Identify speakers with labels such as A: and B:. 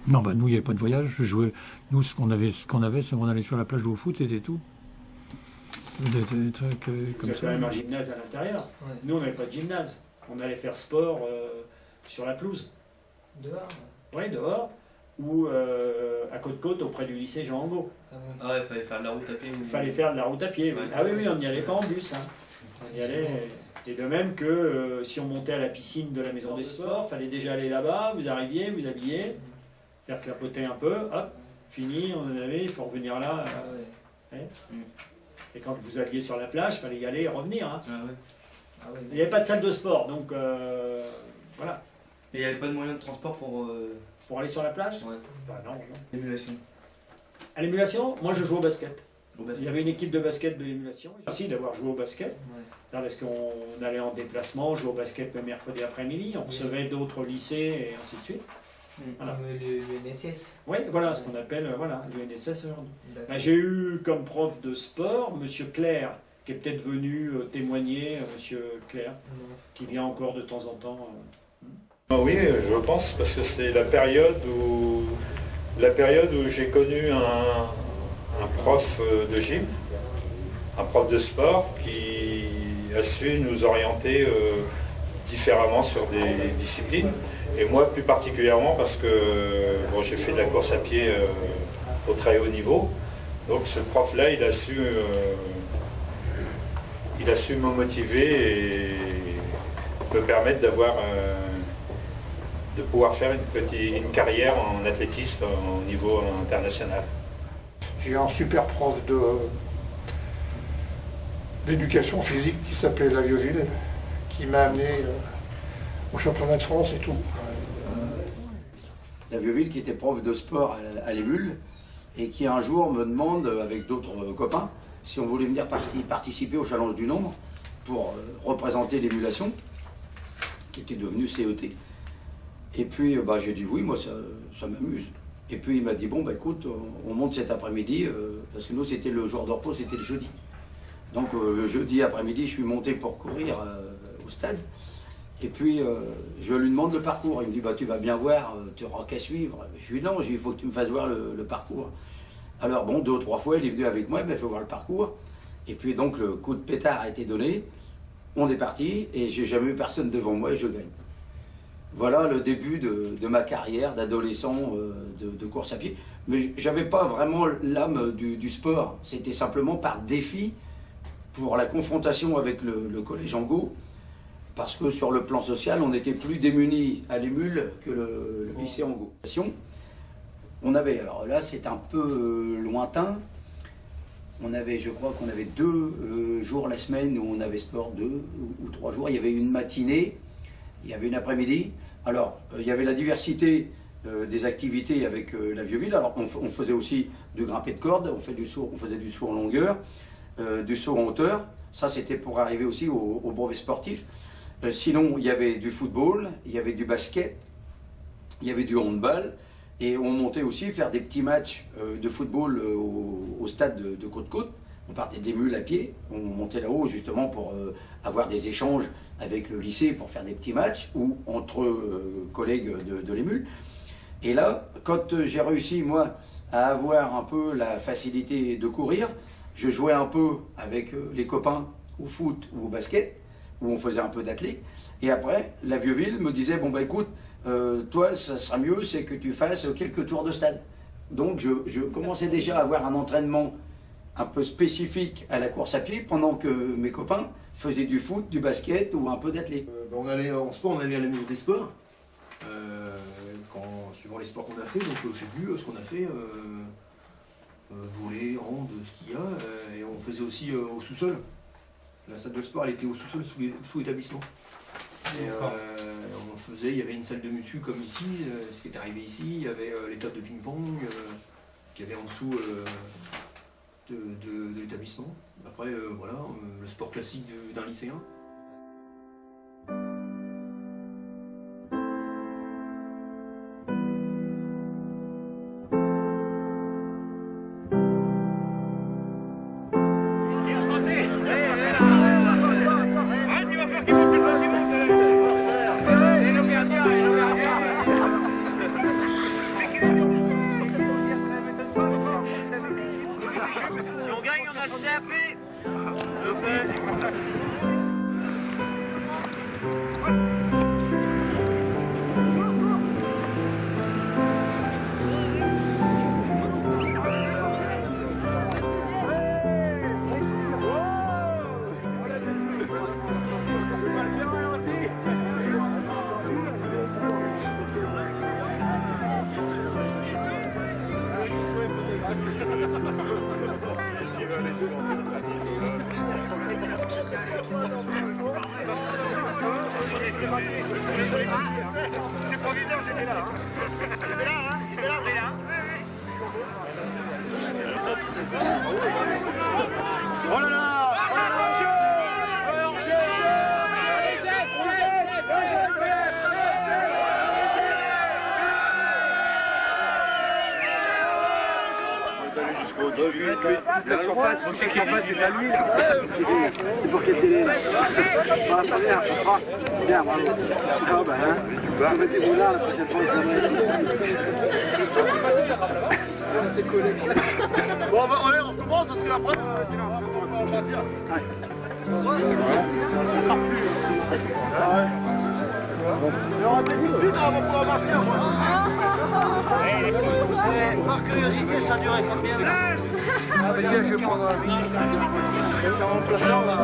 A: Non, bah nous, il n'y avait pas de voyage. Je jouais, nous, ce qu'on avait, c'est qu'on allait sur la plage jouer au foot, c'était tout. Des trucs
B: Vous
A: comme
B: avez
A: ça.
B: quand même un gymnase à l'intérieur.
C: Ouais.
B: Nous, on n'avait pas de gymnase. On allait faire sport sur la pelouse.
C: Dehors.
B: Oui, dehors. Ou à Côte-Côte, auprès du lycée Jean Angot.
C: Ah ouais.
D: Ah ouais, il fallait faire de la route à pied.
B: Il fallait faire de la route à pied. Oui.
D: Ouais.
B: Ah oui, oui, on n'y allait pas en bus. Hein. On y allait. Et de même que si on montait à la piscine de la maison des sports, il fallait déjà aller là-bas, vous arriviez, vous habillez, faire clapoter un peu, hop, fini, on en avait, il faut revenir là.
C: Ah ouais.
B: Et quand vous alliez sur la plage, il fallait y aller et revenir. Hein.
D: Ah ouais.
C: Ah ouais.
B: Il n'y avait pas de salle de sport, donc voilà.
D: Et il n'y avait pas de moyen de transport pour
B: Pour aller sur la plage
D: ouais.
B: Bah non, non.
D: l'émulation.
B: À l'émulation, moi je joue au basket.
D: Au
B: Il
D: basket.
B: y avait une équipe de basket de l'émulation. Merci d'avoir joué au basket.
C: Ouais.
B: Là, parce qu'on allait en déplacement, on jouait au basket le mercredi après-midi, on recevait d'autres lycées et ainsi de suite. Voilà.
C: Comme le NSS.
B: Oui, voilà ce qu'on appelle voilà, l'UNSS aujourd'hui.
C: D'accord.
B: Ben, j'ai eu comme prof de sport Monsieur Claire, qui est peut-être venu témoigner, Monsieur Claire,
C: Non.
B: qui vient encore de temps en temps.
E: Ah oui, je pense, parce que c'est la période où j'ai connu un prof de gym, un prof de sport qui a su nous orienter différemment sur des disciplines. Et moi plus particulièrement parce que bon, j'ai fait de la course à pied au très haut niveau. Donc ce prof-là, il a su me motiver et me permettre de pouvoir faire une carrière en athlétisme au niveau international.
F: J'ai un super prof d'éducation physique qui s'appelait Lavieville, qui m'a amené au championnat de France et tout.
G: Lavieville qui était prof de sport à l'Émule et qui un jour me demande avec d'autres copains si on voulait venir participer au Challenge du Nombre pour représenter l'émulation qui était devenue CET. Et puis bah, j'ai dit oui, moi ça m'amuse. Et puis il m'a dit bon bah écoute, on monte cet après-midi, parce que nous c'était le jour de repos, c'était le jeudi. Donc le jeudi après-midi, je suis monté pour courir au stade. Et puis je lui demande le parcours. Il me dit bah tu vas bien voir, tu n'auras qu'à suivre. Je lui dis non, il faut que tu me fasses voir le parcours. Alors bon, 2 ou 3 fois, il est venu avec moi, il m'a fait voir le parcours. Et puis donc le coup de pétard a été donné. On est parti et j'ai jamais eu personne devant moi et je gagne. Voilà le début de ma carrière d'adolescent de course à pied. Mais j'avais pas vraiment l'âme du sport. C'était simplement par défi pour la confrontation avec le collège Angot. Parce que sur le plan social, on était plus démunis à l'Émule que le lycée Angot. On avait, alors là c'est un peu lointain, on avait, je crois qu'on avait 2 jours la semaine où on avait sport, 2 ou 3 jours. Il y avait une matinée, il y avait une après-midi. Alors il y avait la diversité des activités avec Lavieville. Alors on faisait aussi du grimpé de corde, on faisait du saut en longueur, du saut en hauteur. Ça c'était pour arriver aussi au brevet sportif. Sinon, il y avait du football, il y avait du basket, il y avait du handball, et on montait aussi faire des petits matchs de football au stade de Côte-Côte. On partait des mules à pied, on montait là-haut justement pour avoir des échanges avec le lycée pour faire des petits matchs, ou entre collègues de l'Émule. Et là, quand j'ai réussi, moi, à avoir un peu la facilité de courir, je jouais un peu avec les copains au foot ou au basket, où on faisait un peu d'athlète. Et après, Lavieville me disait, bon bah écoute, toi, ça sera mieux, c'est que tu fasses quelques tours de stade. Donc je commençais déjà à avoir un entraînement un peu spécifique à la course à pied, pendant que mes copains faisaient du foot, du basket ou un peu d'athlète.
H: On allait en sport, on allait à la maison des sports, suivant les sports qu'on a fait. Donc j'ai vu ce qu'on a fait, volley, hand, ski, et on faisait aussi au sous-sol. La salle de sport, elle était au sous-sol, sous établissement. Et il y avait une salle de muscu comme ici, ce qui est arrivé ici, il y avait les tables de ping-pong qui avaient en dessous de l'établissement. Après, voilà, le sport classique d'un lycéen.
I: Sécurité. C'est proviseur, j'étais là. J'étais là, hein. J'étais là, t'es là. Oh là là. La surface, faut que la surface c'est à lui.
J: C'est pour quelle télé? Pas la première, c'est bien, bravo. Ah bah hein, mettez-vous là, la prochaine fois, ça va être c'était collé.
I: Bon, on recommence parce que après, c'est là, on va partir. On sort plus. Mais on va tout de suite, on va pouvoir partir. Par curiosité, ça durait combien là? Ah, ben tiens, je vais prendre un remplaçant là.